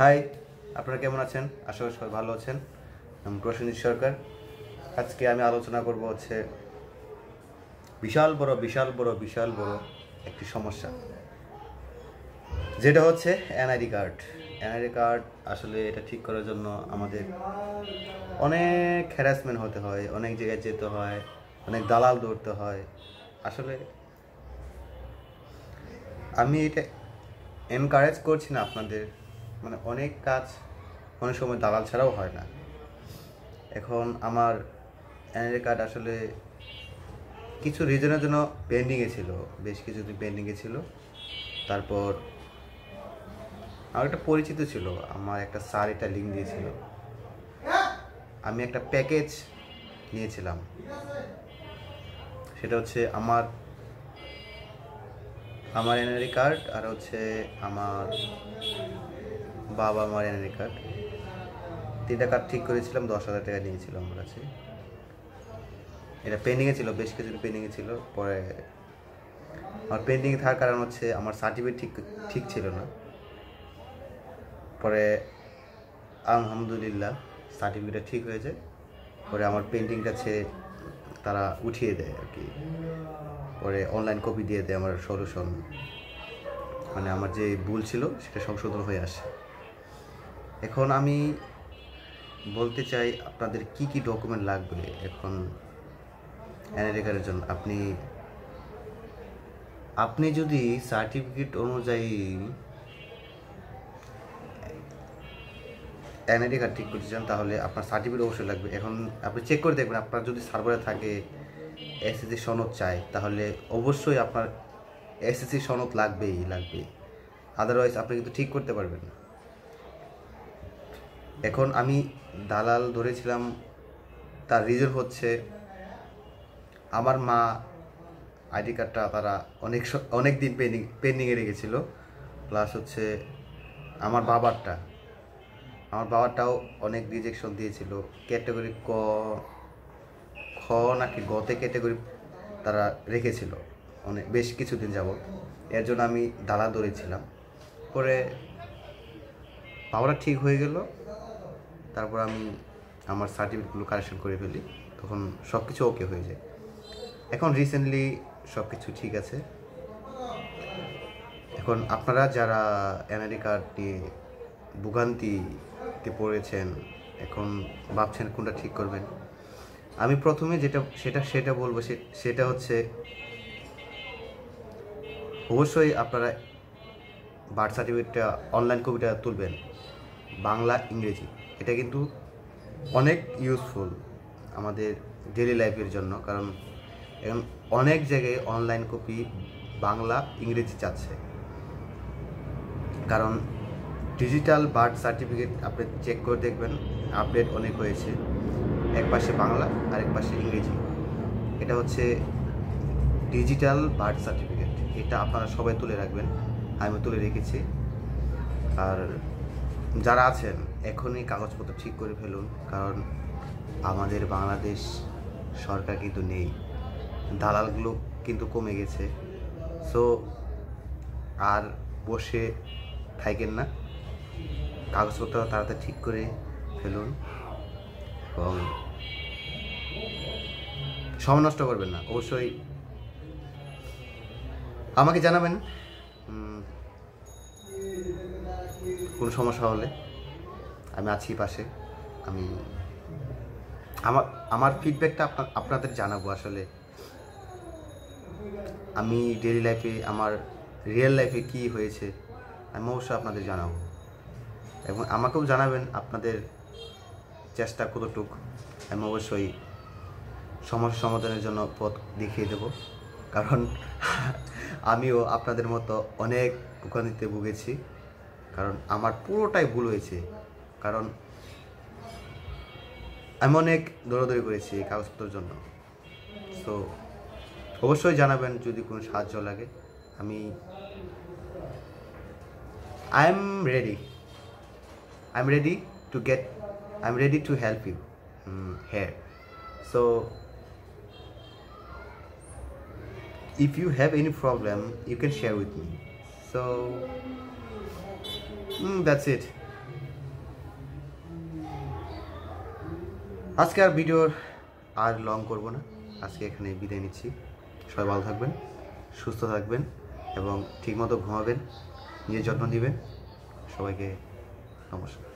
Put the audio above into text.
High, আপনারা কেমন আছেন? আশা করি সবাই ভালো আছেন। আমি প্রসেনজিৎ সরকার। আজকে আমি আলোচনা করব হচ্ছে বিশাল বড় একটি সমস্যা, যেটা হচ্ছে এনআইডি কার্ড। এনআইডি কার্ড আসলে এটা ঠিক করার জন্য আমাদের অনেক হ্যারাসমেন্ট হতে হয়, অনেক জায়গায় যেতে হয়, অনেক দালাল ধরতে হয়। আসলে আমি এটা এনকারেজ করছি না আপনাদের, অনেক কাজ অনেক সময় দালাল ছাড়াও হয় না। এখন আমার এনআইডি কার্ড আসলে কিছু রিজনের জন্য পেন্ডিংয়ে ছিল, বেশ কিছুদিন পেন্ডিংয়ে ছিল। তারপর আমার একটা পরিচিত ছিল, আমার একটা স্যার এটা লিঙ্ক দিয়েছিল। আমি একটা প্যাকেজ নিয়েছিলাম, সেটা হচ্ছে আমার এনআইডি কার্ড আর হচ্ছে আমার বাবা মার এনআইডি কার্ড। 3টা কার্ড ঠিক করেছিলাম, 10,000 টাকা নিয়েছিল আমার কাছে। এটা পেন্ডিংয়ে ছিল, বেশ কিছুদিন পেন্ডিংয়ে ছিল। পরে আমার পেন্ডিংয়ে থাকার কারণ হচ্ছে আমার সার্টিফিকেট ঠিক ছিল না। পরে আলহামদুলিল্লাহ সার্টিফিকেটটা ঠিক হয়ে যায়। পরে আমার পেন্ডিংটা তারা উঠিয়ে দেয় আর কি। পরে অনলাইন কপি দিয়ে দেয়, আমার সলিউশন আমার যে ভুল ছিল সেটা সংশোধন হয়ে আসে। এখন আমি বলতে চাই আপনাদের কি কি ডকুমেন্ট লাগবে এখন এনআইডি কার্ডের জন্য। আপনি যদি সার্টিফিকেট অনুযায়ী এনআইডি কার্ড ঠিক করতে চান তাহলে আপনার সার্টিফিকেট অবশ্যই লাগবে। এখন আপনি চেক করে দেখবেন, আপনার যদি সার্ভারে থাকে এসএসসি সনদ চাই, তাহলে অবশ্যই আপনার এসএসসি সনদ লাগবে। আদারওয়াইজ আপনি কিন্তু ঠিক করতে পারবেন না। এখন আমি দালাল ধরেছিলাম, তার রিজন হচ্ছে আমার মা আইডি কার্ডটা তারা অনেক দিন পেন্ডিংয়ে রেখেছিল। প্লাস হচ্ছে আমার বাবারটাও অনেক রিজেকশন দিয়েছিল। ক্যাটাগরি খ নাকি গতে ক্যাটাগরি তারা রেখেছিল বেশ কিছুদিন যাবৎ। এর জন্য আমি দালাল ধরেছিলাম। পরে বাবাটা ঠিক হয়ে গেল, তারপর আমি আমার সার্টিফিকেটগুলো কারেকশন করে ফেলি, তখন সব কিছু ওকে হয়ে যায়। এখন রিসেন্টলি সব কিছু ঠিক আছে। এখন আপনারা যারা এনআইডি কার্ড নিয়ে ভোগান্তিতে পড়েছেন, এখন ভাবছেন কোনটা ঠিক করবেন, আমি প্রথমে সেটা বলবো, সেটা হচ্ছে অবশ্যই আপনারা বার্থ সার্টিফিকেটটা অনলাইন কপিটা তুলবেন, বাংলা ইংরেজি। এটা কিন্তু অনেক ইউজফুল আমাদের ডেইলি লাইফের জন্য, কারণ এখন অনেক জায়গায় অনলাইন কপি বাংলা ইংরেজি চাচ্ছে। কারণ ডিজিটাল বার্থ সার্টিফিকেট আপনি চেক করে দেখবেন, আপডেট অনেক হয়েছে। এক পাশে বাংলা আর এক পাশে ইংরেজি। এটা হচ্ছে ডিজিটাল বার্থ সার্টিফিকেট। এটা আপনারা সবাই তুলে রাখবেন, আমি তুলে রেখেছি। আর যারা আছেন এখনই কাগজপত্র ঠিক করে ফেলুন, কারণ আমাদের বাংলাদেশ সরকার কিন্তু নেই, দালালগুলো কিন্তু কমে গেছে। সো আর বসে থাকেন না, কাগজপত্র তাড়াতাড়ি ঠিক করে ফেলুন এবং সময় নষ্ট করবেন না। অবশ্যই আমাকে জানাবেন কোনো সমস্যা হলে, আমি আছি পাশে। আমি আমার ফিডব্যাকটা আপনাদের জানাবো। আসলে আমি ডেইলি লাইফে, আমার রিয়েল লাইফে কি হয়েছে আমি অবশ্যই আপনাদের জানাবো, এবং আমাকেও জানাবেন আপনাদের চেষ্টা কতটুক। আমি অবশ্যই সমস্যা সমাধানের জন্য পথ দেখিয়ে দেব, কারণ আমিও আপনাদের মতো অনেক ভোগান্তিতে ভুগেছি। কারণ আমার পুরোটাই ভুল হয়েছে, কারণ আমি অনেক দৌড়াদৌড়ি করেছি এই কাগজপত্রের জন্য। সো অবশ্যই জানাবেন যদি কোনো সাহায্য লাগে। I'm ready to help you here. So if you have any problem, you can share with me. So that's it. আজকে আর ভিডিও আর লং করব না, আজকে এখানে বিদায় নিচ্ছি। সবাই ভালো থাকবেন, সুস্থ থাকবেন এবং ঠিকমতো ঘুমাবেন, নিজের যত্ন নেবেন। সবাইকে নমস্কার।